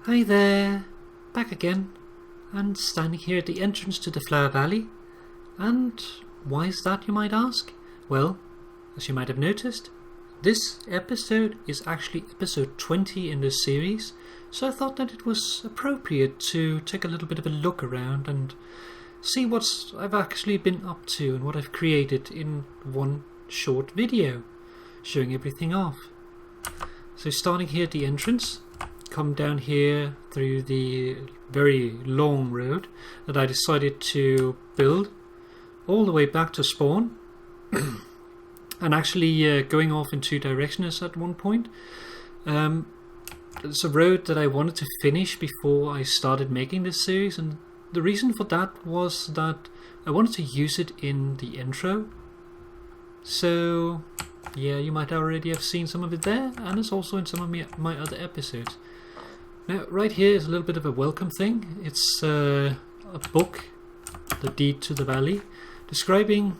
Hi there, back again, and standing here at the entrance to the Flower Valley. And why is that, you might ask? Well, as you might have noticed, this episode is actually episode 20 in this series, so I thought that it was appropriate to take a little bit of a look around and see what I've actually been up to and what I've created in one short video, showing everything off. So starting here at the entrance, come down here through the very long road that I decided to build all the way back to spawn and actually going off in two directions at one point. It's a road that I wanted to finish before I started making this series, and the reason for that was that I wanted to use it in the intro. So yeah, you might already have seen some of it there, and it's also in some of my other episodes. Now, right here is a little bit of a welcome thing. It's a book, The Deed to the Valley, describing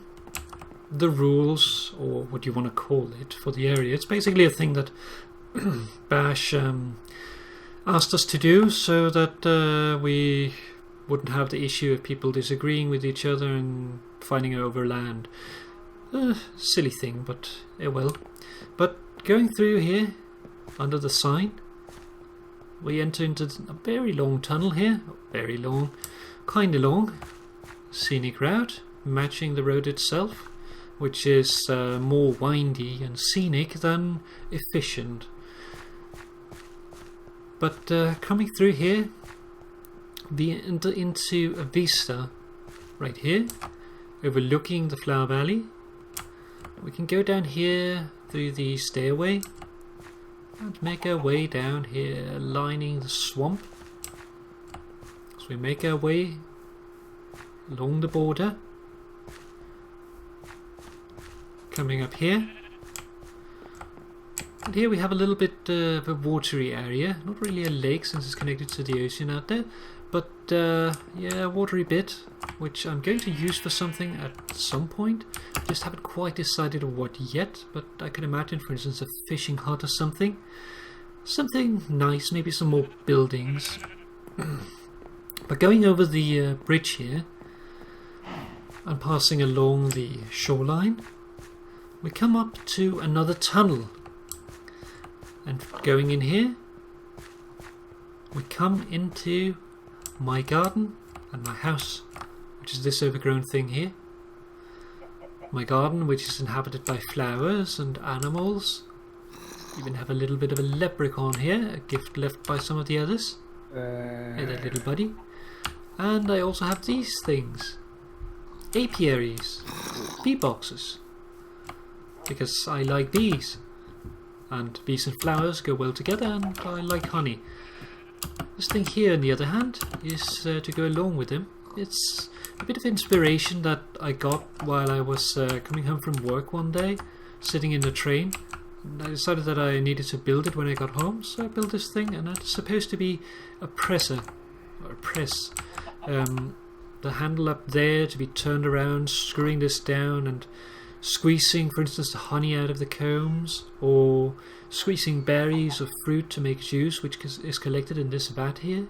the rules, or what you want to call it, for the area. It's basically a thing that Bash asked us to do so that we wouldn't have the issue of people disagreeing with each other and fighting over land. Silly thing, but well. But going through here, under the sign, we enter into a very long tunnel here. Very long, kinda long. Scenic route, matching the road itself, which is more windy and scenic than efficient. But coming through here, we enter into a vista right here, overlooking the Flower Valley. We can go down here through the stairway and make our way down here, lining the swamp. So we make our way along the border, coming up here, and here we have a little bit of a watery area. Not really a lake since it's connected to the ocean out there, but yeah, a watery bit, which I'm going to use for something at some point. Just haven't quite decided what yet, but I can imagine, for instance, a fishing hut or something. Something nice, maybe some more buildings. But going over the bridge here and passing along the shoreline, we come up to another tunnel. And going in here, we come into my garden and my house, which is this overgrown thing here. My garden, which is inhabited by flowers and animals. Even have a little bit of a leprechaun here, a gift left by some of the others. Hey, that little buddy. And I also have these things. Apiaries. Bee boxes. Because I like bees. And bees and flowers go well together, and I like honey. This thing here, on the other hand, is to go along with them. It's a bit of inspiration that I got while I was coming home from work one day, sitting in the train. And I decided that I needed to build it when I got home, so I built this thing, and it's supposed to be a presser, or a press. The handle up there to be turned around, screwing this down and squeezing, for instance, the honey out of the combs, or squeezing berries or fruit to make juice, which is collected in this vat here.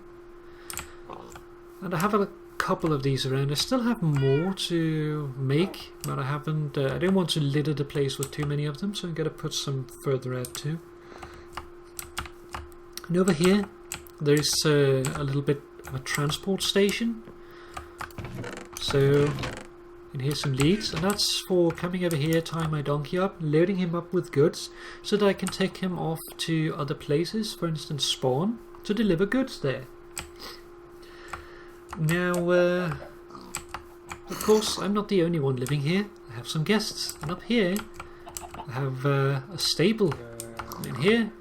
And I have a couple of these around. I still have more to make, but I haven't. I don't want to litter the place with too many of them, so I'm going to put some further out too. And over here, there's a little bit of a transport station. So, and here's some leads, and that's for coming over here, tying my donkey up, loading him up with goods, so that I can take him off to other places, for instance spawn, to deliver goods there. Now, of course, I'm not the only one living here. I have some guests, and up here I have a stable. And in here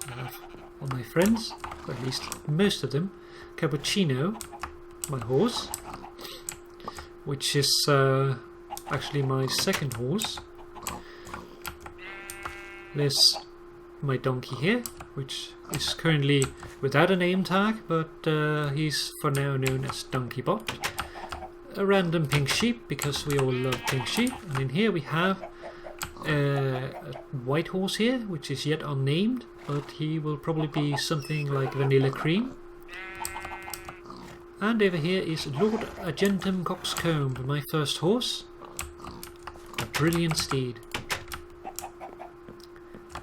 I have all my friends, or at least most of them. Cappuccino, my horse, which is actually my second horse. There's my donkey here, which is currently without a name tag, but he's for now known as Donkeybot. A random pink sheep, because we all love pink sheep. And in here we have a white horse here, which is yet unnamed, but he will probably be something like Vanilla Cream. And over here is Lord Argentum Coxcomb, my first horse. A brilliant steed.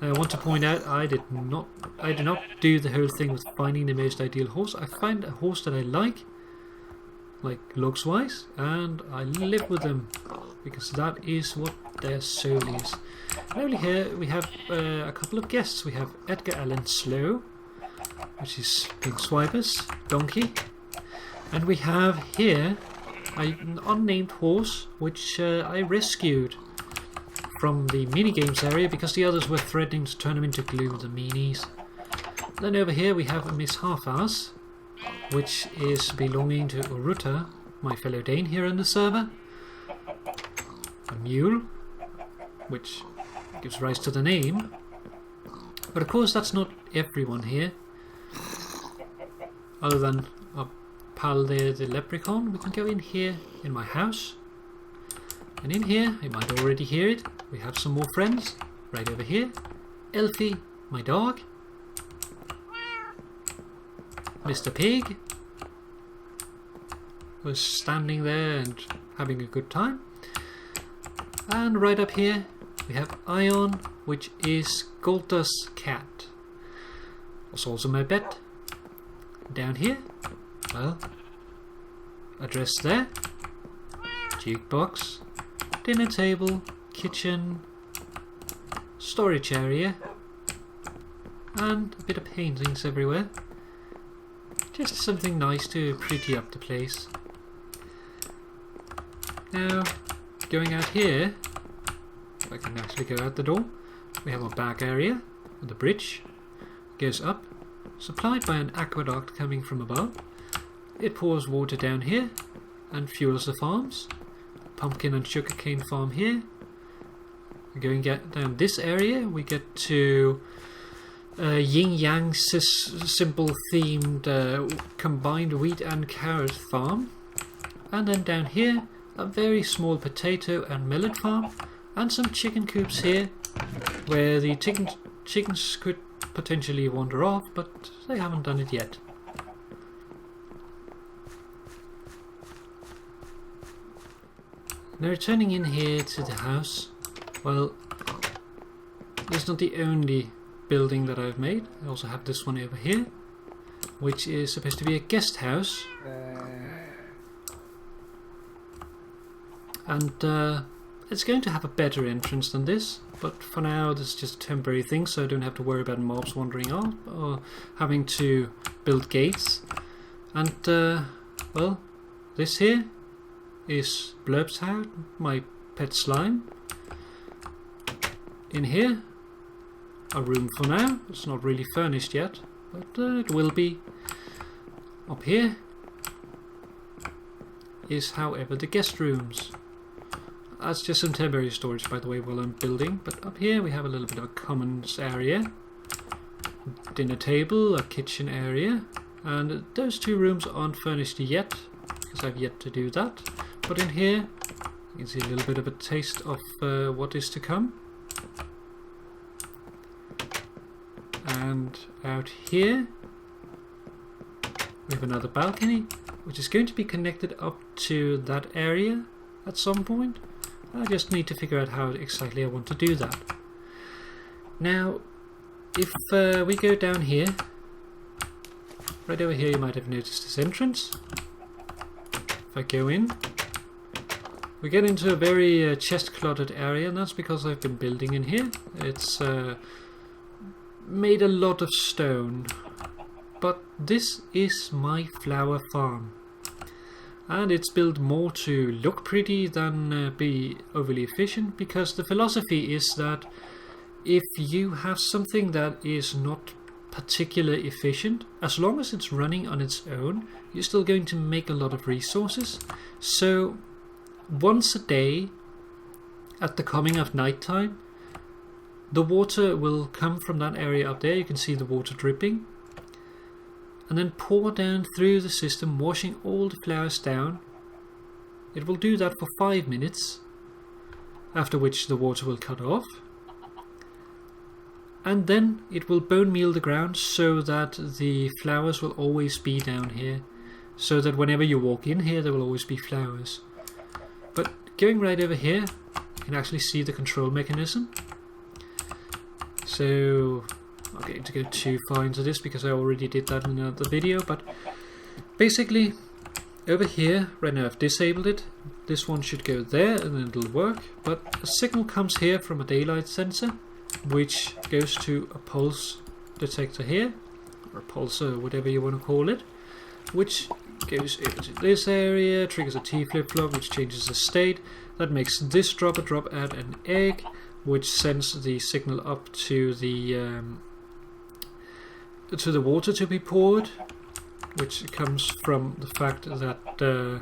I want to point out I did not do the whole thing with finding the most ideal horse. I find a horse that I like looks wise, and I live with them because that is what their soul is. And over here we have a couple of guests. We have Edgar Allan Slow, which is Pink Swiper's donkey, and we have here an unnamed horse which I rescued from the minigames area because the others were threatening to turn him into glue, the meanies. Then over here we have a Miss Half-Ass, which is belonging to Uruta, my fellow Dane here in the server. A mule, which gives rise to the name. But of course that's not everyone here. Other than our pal there, the leprechaun. We can go in here in my house. And in here, you might already hear it, we have some more friends. Right over here. Elfie, my dog. Mr. Pig was standing there and having a good time. And right up here we have Ion, which is Golda's cat. Was also my pet. Down here, well, address there, jukebox, dinner table, kitchen, storage area, and a bit of paintings everywhere. Just something nice to pretty up the place. Now, going out here, if I can actually go out the door, we have our back area, and the bridge goes up, supplied by an aqueduct coming from above. It pours water down here and fuels the farms. Pumpkin and sugarcane farm here. We're going down this area, we get to yin yang simple themed combined wheat and carrot farm, and then down here a very small potato and melon farm, and some chicken coops here where the chickens could potentially wander off, but they haven't done it yet. Now returning in here to the house, well, this is not the only building that I've made. I also have this one over here, which is supposed to be a guest house. And it's going to have a better entrance than this, but for now this is just a temporary thing, so I don't have to worry about mobs wandering off or having to build gates. And well, this here is Blurb's house, my pet slime. In here, a room for now. It's not really furnished yet, but it will be. Up here is, however, the guest rooms. That's just some temporary storage, by the way, while I'm building. But up here we have a little bit of a commons area, dinner table, a kitchen area, and those two rooms aren't furnished yet because I've yet to do that. But in here you can see a little bit of a taste of what is to come. And out here we have another balcony, which is going to be connected up to that area at some point. I just need to figure out how exactly I want to do that. Now, if we go down here, right over here, you might have noticed this entrance. If I go in, we get into a very chest-cluttered area, and that's because I've been building in here. It's made a lot of stone, but this is my flower farm, and it's built more to look pretty than be overly efficient, because the philosophy is that if you have something that is not particularly efficient, as long as it's running on its own, you're still going to make a lot of resources. So once a day at the coming of night time, the water will come from that area up there. You can see the water dripping, and then pour down through the system, washing all the flowers down. It will do that for 5 minutes, after which the water will cut off, and then it will bone meal the ground so that the flowers will always be down here. so that whenever you walk in here there will always be flowers. But going right over here, you can actually see the control mechanism. So I'm going to go too far into this because I already did that in another video, but basically over here, right now I've disabled it. This one should go there and then it'll work, but a signal comes here from a daylight sensor, which goes to a pulse detector here, or a pulsar, whatever you want to call it, which goes over to this area, triggers a T flip-flop, which changes the state. That makes this dropper drop out an egg, which sends the signal up to the water to be poured, which comes from the fact that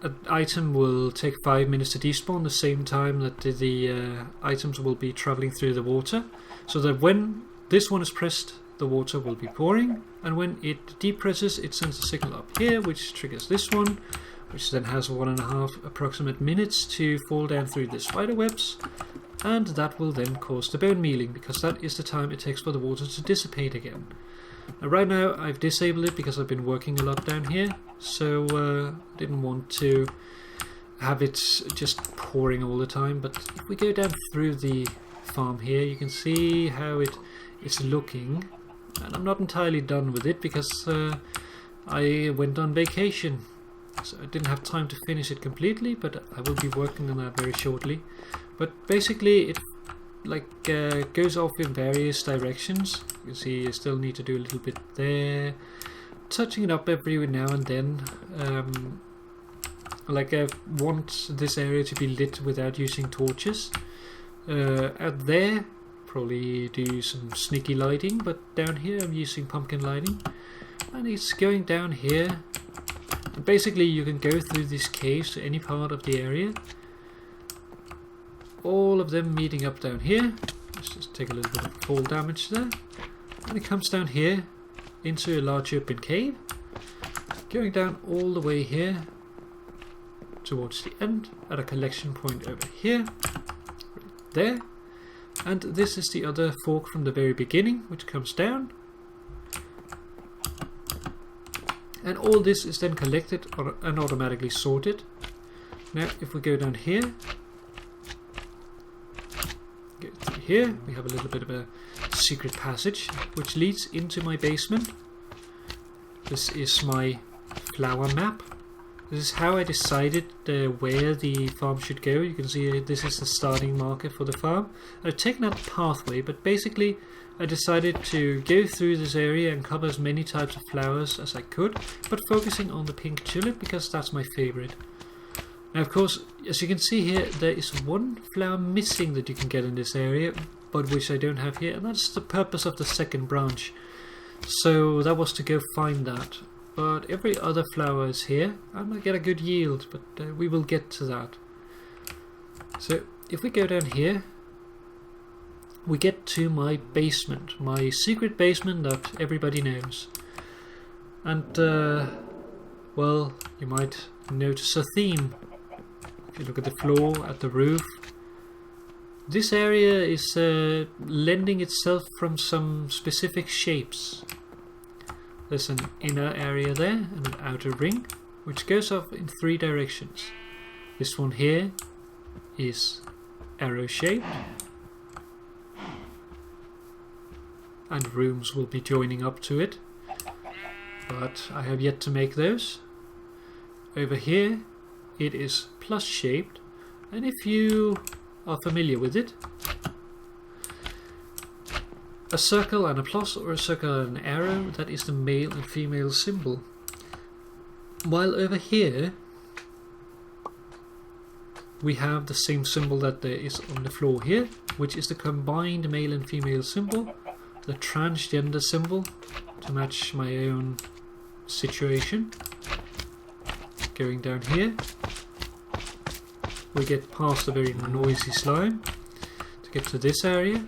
an item will take 5 minutes to despawn, the same time that the items will be traveling through the water, so that when this one is pressed, the water will be pouring, and when it depresses, it sends a signal up here, which triggers this one, which then has 1.5 approximate minutes to fall down through the spider webs, and that will then cause the bone mealing, because that is the time it takes for the water to dissipate again. Now, right now I've disabled it because I've been working a lot down here, so I didn't want to have it just pouring all the time. But if we go down through the farm here, you can see how it is looking, and I'm not entirely done with it because I went on vacation, so I didn't have time to finish it completely, but I will be working on that very shortly. But basically it goes off in various directions. You can see you still need to do a little bit there, touching it up every now and then. I want this area to be lit without using torches. Out there, probably do some sneaky lighting, but down here I'm using pumpkin lighting, and it's going down here. And basically you can go through these caves to any part of the area, all of them meeting up down here. Let's just take a little bit of fall damage there, and it comes down here into a large open cave, going down all the way here towards the end at a collection point over here, right there. And this is the other fork from the very beginning, which comes down, and all this is then collected and automatically sorted. Now if we go down here, go through here, we have a little bit of a secret passage which leads into my basement. This is my flower map. This is how I decided where the farm should go. You can see this is the starting marker for the farm. I've taken out the pathway, but basically I decided to go through this area and cover as many types of flowers as I could, but focusing on the pink tulip because that's my favorite. Now, of course, as you can see here, there is one flower missing that you can get in this area, but which I don't have here, and that's the purpose of the second branch. So that was to go find that. But every other flower is here, and I get a good yield, but we will get to that. So if we go down here, we get to my basement, my secret basement that everybody knows. And well, you might notice a theme. If you look at the floor, at the roof, this area is lending itself from some specific shapes. There's an inner area there and an outer ring, which goes off in 3 directions. This one here is arrow shaped, and rooms will be joining up to it, but I have yet to make those. Over here it is plus shaped, and if you are familiar with it, a circle and a plus, or a circle and an arrow, that is the male and female symbol. While over here we have the same symbol that there is on the floor here, which is the combined male and female symbol, the transgender symbol, to match my own situation. Going down here, we get past a very noisy slime to get to this area.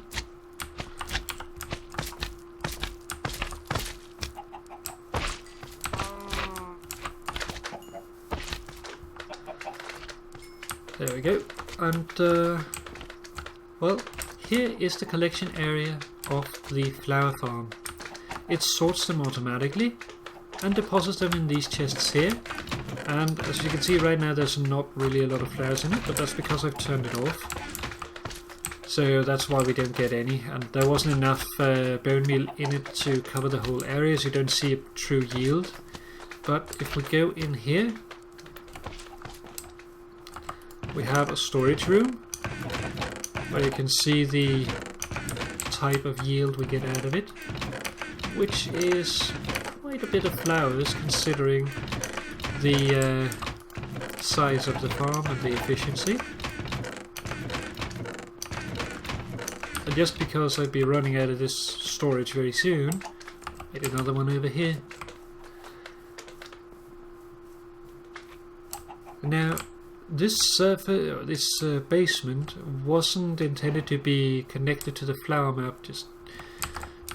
There we go, and well, here is the collection area of the flower farm. It sorts them automatically, and deposit them in these chests here. And as you can see right now, there's not really a lot of flowers in it, but that's because I've turned it off. So that's why we don't get any, and there wasn't enough bone meal in it to cover the whole area, so you don't see a true yield. But if we go in here, we have a storage room where you can see the type of yield we get out of it, which is quite a bit of flowers considering the size of the farm and the efficiency. And just because I'd be running out of this storage very soon, made another one over here. Now, this basement wasn't intended to be connected to the flower map just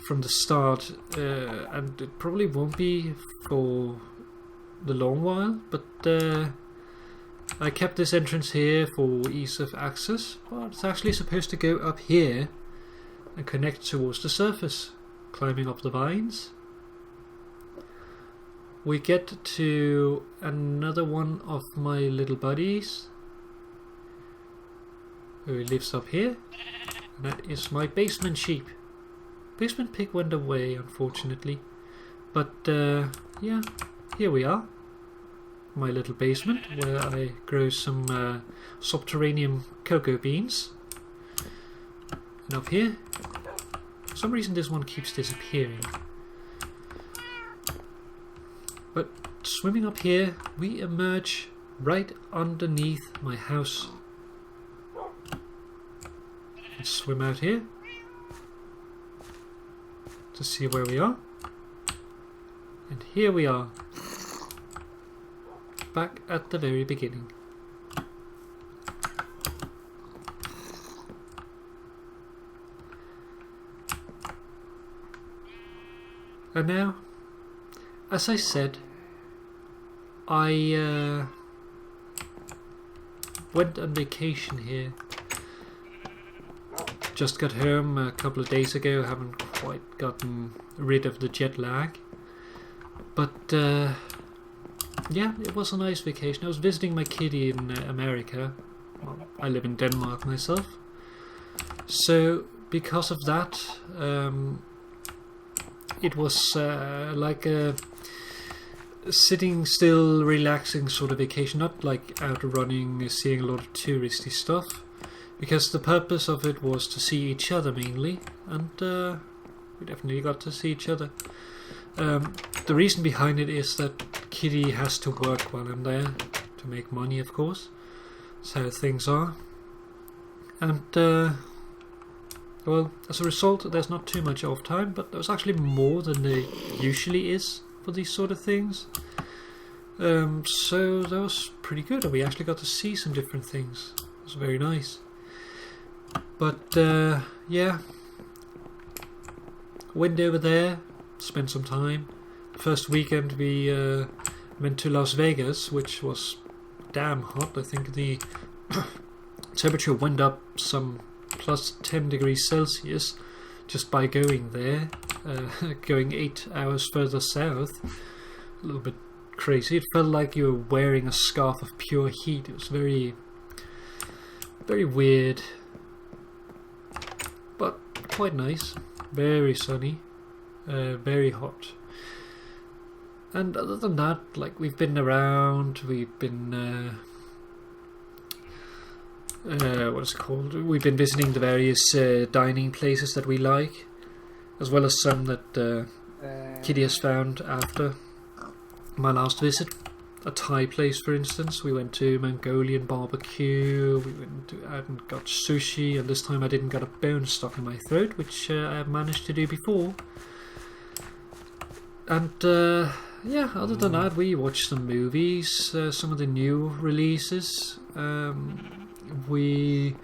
from the start, and it probably won't be for the long while, but I kept this entrance here for ease of access. But it's actually supposed to go up here and connect towards the surface, climbing up the vines. We get to another one of my little buddies who lives up here, and that is my basement sheep. Basement pig went away, unfortunately, but yeah, here we are, my little basement where I grow some subterranean cocoa beans. And up here, for some reason this one keeps disappearing. But swimming up here, we emerge right underneath my house. Let's swim out here to see where we are. And here we are, back at the very beginning. And now, as I said, I went on vacation here. Just got home a couple of days ago, haven't quite gotten rid of the jet lag. But yeah, it was a nice vacation. I was visiting my kitty in America. Well, I live in Denmark myself. So because of that, it was like a sitting still, relaxing sort of vacation, not like out running, seeing a lot of touristy stuff, because the purpose of it was to see each other mainly, and we definitely got to see each other. The reason behind it is that Kitty has to work while I'm there to make money, of course. That's how things are. And well, as a result, there's not too much off time, but there was actually more than there usually is for these sort of things. So that was pretty good, and we actually got to see some different things. It was very nice. But yeah, went over there, spent some time. First weekend we went to Las Vegas, which was damn hot. I think the temperature went up some plus 10 degrees Celsius just by going there, going 8 hours further south. A little bit crazy. It felt like you were wearing a scarf of pure heat. It was very, very weird, but quite nice. Very sunny, very hot. And other than that, like, we've been around, we've been what is it called? We've been visiting the various dining places that we like, as well as some that Kitty has found after my last visit. A Thai place, for instance. We went to Mongolian barbecue. We went out and got sushi, and this time I didn't get a bone stuck in my throat, which I have managed to do before. And yeah, other than that, we watched some movies, some of the new releases. We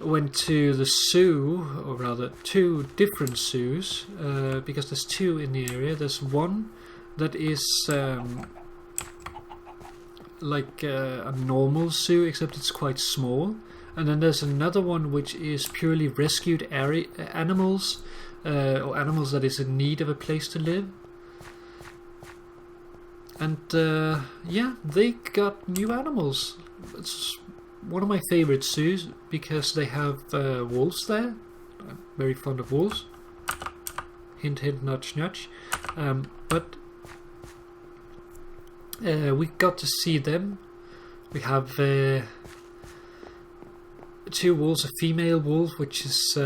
went to the zoo, or rather 2 different zoos, because there's 2 in the area. There's one that is like a normal zoo, except it's quite small, and then there's another one which is purely rescued animals, or animals that is in need of a place to live. And yeah, they got new animals. It's one of my favorite zoos because they have wolves there. I'm very fond of wolves. Hint, hint, nudge, nudge. But we got to see them. We have 2 wolves, a female wolf which is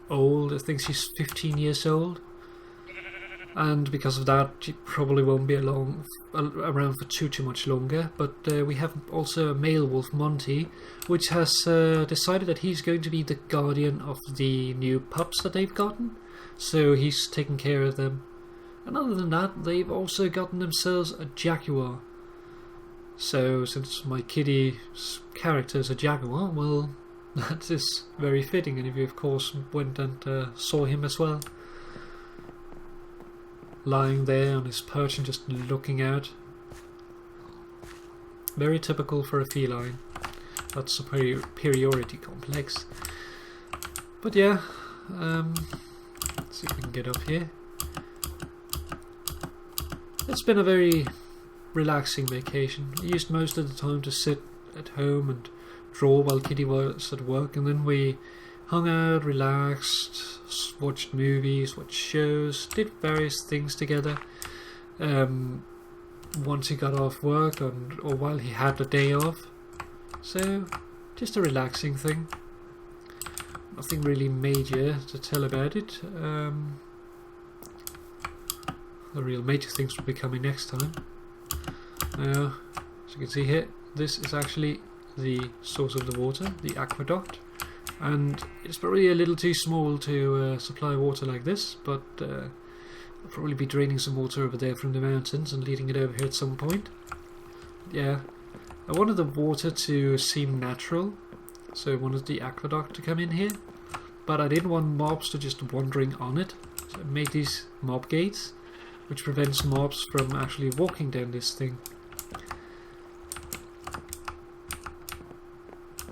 old. I think she's 15 years old. And because of that, she probably won't be around for too much longer. But we have also a male wolf, Monty, which has decided that he's going to be the guardian of the new pups that they've gotten. So he's taking care of them. And other than that, they've also gotten themselves a jaguar. So since my kitty's character is a jaguar, well, that is very fitting. And if you of course went and saw him as well, lying there on his perch and just looking out. Very typical for a feline. That's a superiority complex. But yeah, let's see if we can get up here. It's been a very relaxing vacation. I used most of the time to sit at home and draw while Kitty was at work, and then we hung out, relaxed, watched movies, watched shows, did various things together. Once he got off work or while he had the day off. So, just a relaxing thing. Nothing really major to tell about it. The real major things will be coming next time. Now, as you can see here, this is actually the source of the water, the aqueduct. And it's probably a little too small to supply water like this, but I'll probably be draining some water over there from the mountains and leading it over here at some point. Yeah, I wanted the water to seem natural, so I wanted the aqueduct to come in here, but I didn't want mobs to just wandering on it, so I made these mob gates, which prevents mobs from actually walking down this thing.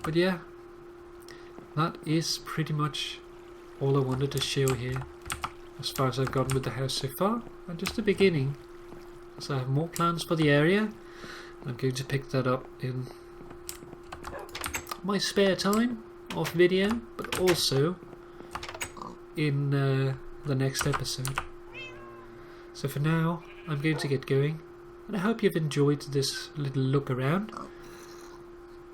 But yeah, that is pretty much all I wanted to show here, as far as I've gotten with the house so far, and just the beginning. So I have more plans for the area. I'm going to pick that up in my spare time off video, but also in the next episode. So for now, I'm going to get going, and I hope you've enjoyed this little look around.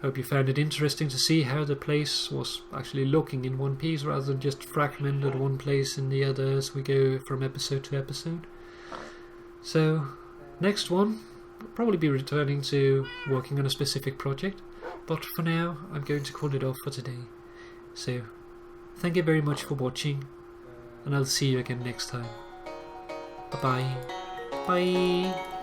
Hope you found it interesting to see how the place was actually looking in one piece rather than just fragmented one place in the other as we go from episode to episode. So, next one, I'll probably be returning to working on a specific project, but for now I'm going to call it off for today. So, thank you very much for watching, and I'll see you again next time. Bye bye. Bye.